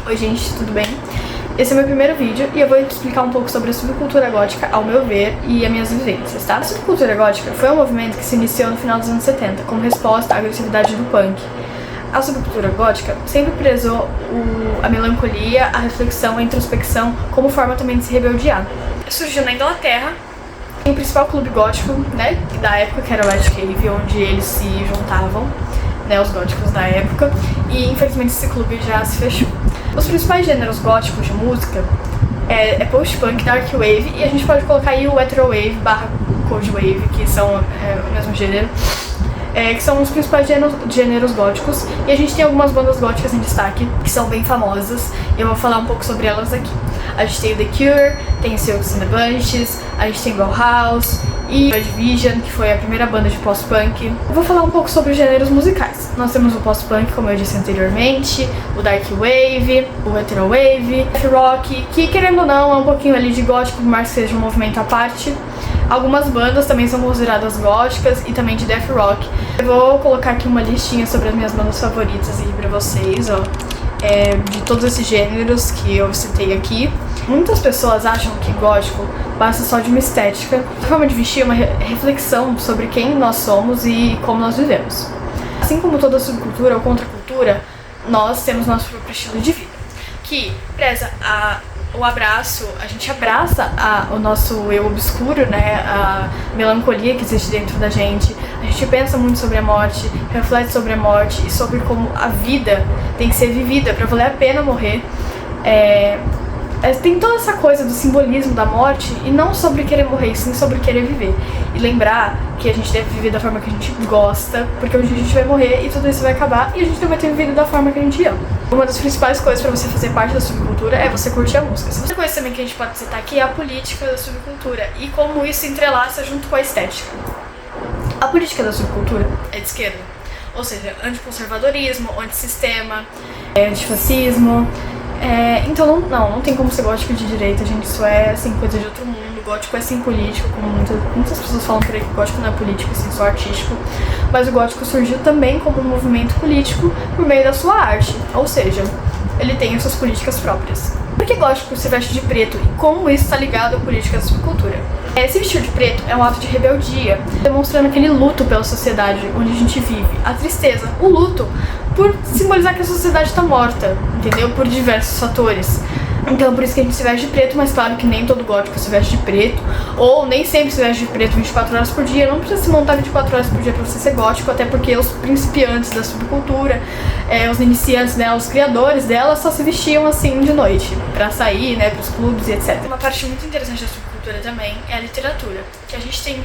Oi gente, tudo bem? Esse é meu primeiro vídeo e eu vou explicar um pouco sobre a subcultura gótica, ao meu ver, e as minhas vivências, tá? A subcultura gótica foi um movimento que se iniciou no final dos anos 70, como resposta à agressividade do punk. A subcultura gótica sempre prezou a melancolia, a reflexão, a introspecção, como forma também de se rebeldear. Surgiu na Inglaterra, o principal clube gótico, né, da época, que era o Batcave, onde eles se juntavam, né, os góticos da época, e infelizmente esse clube já se fechou. Os principais gêneros góticos de música é post-punk, dark wave, e a gente pode colocar aí o hetero wave barra cold wave, que são o mesmo gênero, que são os principais gêneros góticos, e a gente tem algumas bandas góticas em destaque, que são bem famosas, e eu vou falar um pouco sobre elas aqui. A gente tem o The Cure, tem o Silks and the Bunches, a gente tem Bauhaus e Joy Division, que foi a primeira banda de post-punk. Eu vou falar um pouco sobre os gêneros musicais. Nós temos o post-punk, como eu disse anteriormente, o dark wave, o hetero wave, o rock, que querendo ou não é um pouquinho ali de gótico, por mais que seja um movimento à parte. Algumas bandas também são consideradas góticas e também de death rock. Eu vou colocar aqui uma listinha sobre as minhas bandas favoritas aí pra vocês, ó. De todos esses gêneros que eu citei aqui. Muitas pessoas acham que gótico basta só de uma estética, uma forma de vestir, uma reflexão sobre quem nós somos e como nós vivemos. Assim como toda subcultura ou contracultura, nós temos nosso próprio estilo de vida, que preza o abraço, a gente abraça o nosso eu obscuro, né, a melancolia que existe dentro da gente. A gente pensa muito sobre a morte, reflete sobre a morte e sobre como a vida tem que ser vivida para valer a pena morrer. Tem toda essa coisa do simbolismo da morte e não sobre querer morrer, sim sobre querer viver. E lembrar que a gente deve viver da forma que a gente gosta, porque um dia a gente vai morrer e tudo isso vai acabar e a gente não vai ter vivido da forma que a gente ama. Uma das principais coisas para você fazer parte da subcultura é você curtir a música. Outra coisa também que a gente pode citar aqui é a política da subcultura e como isso entrelaça junto com a estética. A política da subcultura é de esquerda, ou seja, anticonservadorismo, antissistema, antifascismo. Então não tem como ser gótico de direita, gente, isso é assim, coisa de outro mundo. Gótico é sim político, como muitas pessoas falam por aí que gótico não é político, sim, só artístico. Mas o gótico surgiu também como um movimento político por meio da sua arte, ou seja, ele tem as suas políticas próprias. Por que gótico se veste de preto e como isso está ligado à política da subcultura? Se vestir de preto é um ato de rebeldia, demonstrando aquele luto pela sociedade onde a gente vive, a tristeza, o luto, por simbolizar que a sociedade está morta, entendeu? Por diversos fatores. Então por isso que a gente se veste de preto, mas claro que nem todo gótico se veste de preto, ou nem sempre se veste de preto 24 horas por dia, não precisa se montar 24 horas por dia pra você ser gótico, até porque os principiantes da subcultura, os iniciantes, né, os criadores dela só se vestiam assim de noite, pra sair, né, pros clubes e etc. Uma parte muito interessante da subcultura também é a literatura, que a gente tem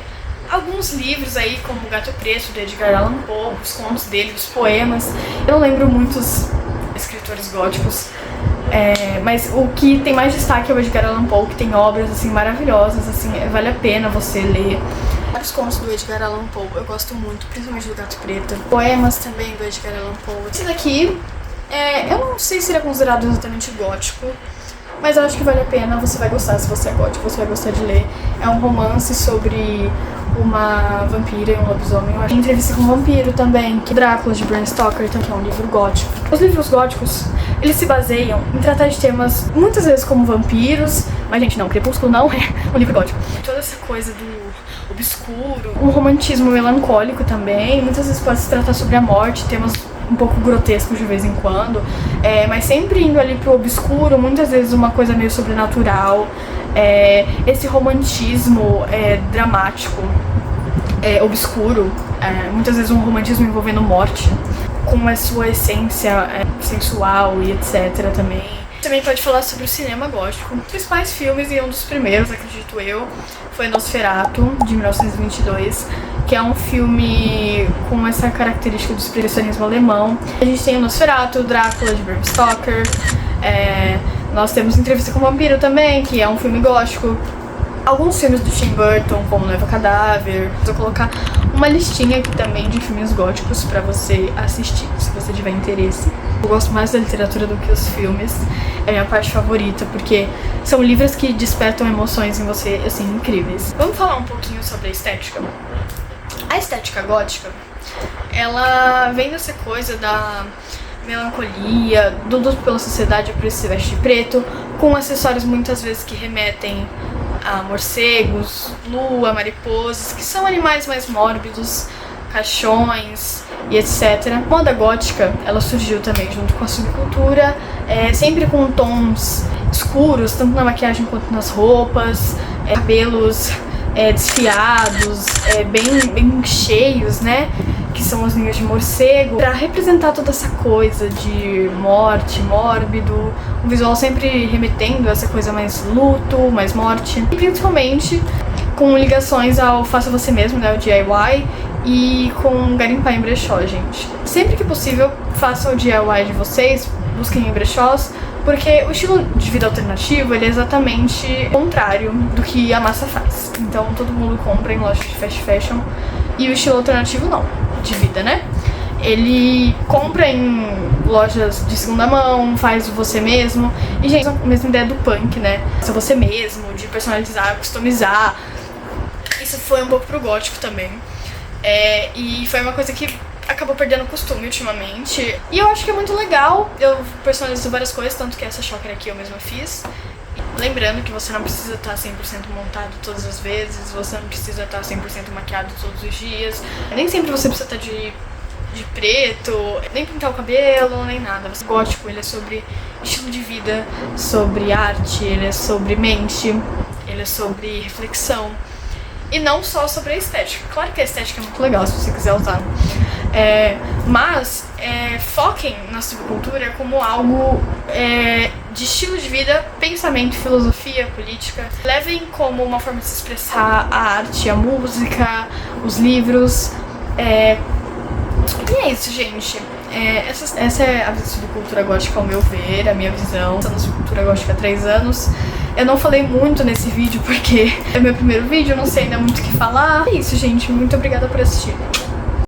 alguns livros aí, como O Gato Preto, do Edgar Allan Poe, os contos dele, os poemas. Eu não lembro muitos escritores góticos, mas o que tem mais destaque é o Edgar Allan Poe, que tem obras assim maravilhosas, assim, vale a pena você ler. Os contos do Edgar Allan Poe eu gosto muito, principalmente do Gato Preto. Poemas também do Edgar Allan Poe. Esse daqui, eu não sei se ele é considerado exatamente gótico, mas eu acho que vale a pena, você vai gostar. Se você é gótico, você vai gostar de ler. É um romance sobre uma vampira e um lobisomem. Eu acho. Entrevista com um vampiro também, que Drácula, de Bram Stoker, que é um livro gótico. Os livros góticos, eles se baseiam em tratar de temas, muitas vezes como vampiros, mas gente, não, Crepúsculo não é um livro gótico. Toda essa coisa do obscuro, um romantismo melancólico também, muitas vezes pode se tratar sobre a morte, temas um pouco grotescos de vez em quando, mas sempre indo ali pro obscuro, muitas vezes uma coisa meio sobrenatural, esse romantismo dramático, obscuro, muitas vezes um romantismo envolvendo morte, com a sua essência sensual e etc. também. Também pode falar sobre o cinema gótico. Os principais filmes, e um dos primeiros, acredito eu, foi Nosferatu, de 1922, que é um filme com essa característica do expressionismo alemão. A gente tem o Nosferatu, Drácula, de Bram Stoker. Nós temos Entrevista com o Vampiro também, que é um filme gótico. Alguns filmes do Tim Burton, como Noiva Cadáver. Vou colocar uma listinha aqui também de filmes góticos pra você assistir, se você tiver interesse. Eu gosto mais da literatura do que os filmes. É a minha parte favorita, porque são livros que despertam emoções em você, assim, incríveis. Vamos falar um pouquinho sobre a estética. A estética gótica, ela vem dessa coisa melancolia, do luto pela sociedade, é por isso se veste de preto, com acessórios muitas vezes que remetem a morcegos, lua, mariposas, que são animais mais mórbidos, caixões e etc. A moda gótica, ela surgiu também junto com a subcultura, sempre com tons escuros, tanto na maquiagem quanto nas roupas, cabelos desfiados, bem cheios, né? Que são os ninhos de morcego, pra representar toda essa coisa de morte, mórbido, um visual sempre remetendo a essa coisa mais luto, mais morte, e principalmente com ligações ao faça você mesmo, né, o DIY, e com garimpar em brechó, gente. Sempre que possível, façam o DIY de vocês, busquem em brechós, porque o estilo de vida alternativo, ele é exatamente o contrário do que a massa faz. Então todo mundo compra em lojas de fast fashion, e o estilo alternativo não, de vida, né? Ele compra em lojas de segunda mão, faz você mesmo. E, gente, a mesma ideia do punk, né? Ser você mesmo, de personalizar, customizar. Isso foi um pouco pro gótico também. E foi uma coisa que acabou perdendo costume ultimamente. E eu acho que é muito legal. Eu personalizo várias coisas, tanto que essa choker aqui eu mesma fiz. Lembrando que você não precisa estar 100% montado todas as vezes, você não precisa estar 100% maquiado todos os dias. Nem sempre você precisa estar de preto, nem pintar o cabelo, nem nada. O gótico, ele é sobre estilo de vida, sobre arte, ele é sobre mente, ele é sobre reflexão. E não só sobre a estética. Claro que a estética é muito legal se você quiser usar. Mas foquem na subcultura como algo de estilo de vida, pensamento, filosofia, política. Levem como uma forma de se expressar a arte, a música, os livros. E é isso, gente. Essa é a subcultura gótica ao meu ver, a minha visão. Estou na subcultura gótica há 3 anos. Eu não falei muito nesse vídeo porque é meu primeiro vídeo, eu não sei ainda muito o que falar. É isso, gente. Muito obrigada por assistir.